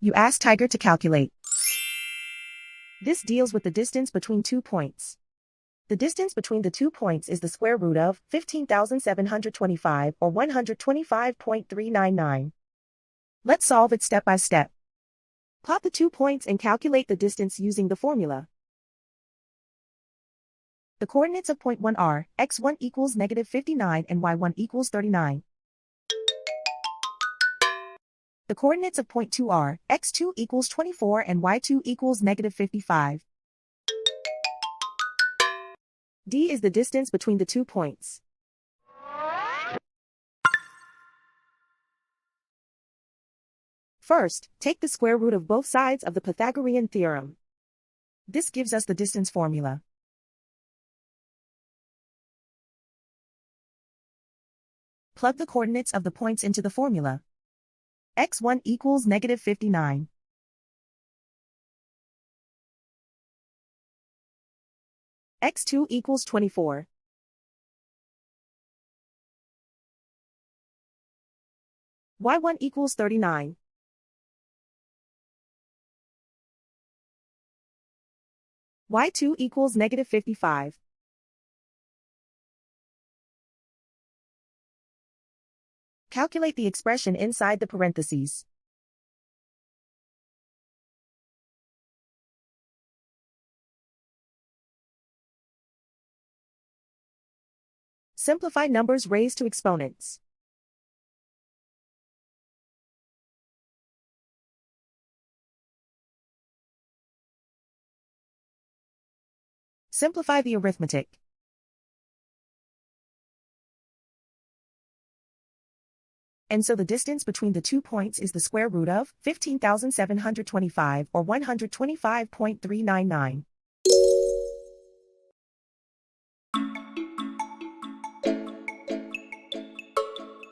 You ask Tiger to calculate. This deals with the distance between 2 points. The distance between the 2 points is the square root of 15,725 or 125.399. Let's solve it step by step. Plot the 2 points and calculate the distance using the formula. The coordinates of point 1 are x1 equals -59 and y1 equals 39. The coordinates of point 2 are x2 equals 24 and y2 equals -55. D is the distance between the 2 points. First, take the square root of both sides of the Pythagorean theorem. This gives us the distance formula. Plug the coordinates of the points into the formula. x1 equals -59. x2 equals 24. y1 equals 39. y2 equals -55. Calculate the expression inside the parentheses. Simplify numbers raised to exponents. Simplify the arithmetic. And so the distance between the 2 points is the square root of 15,725 or 125.399.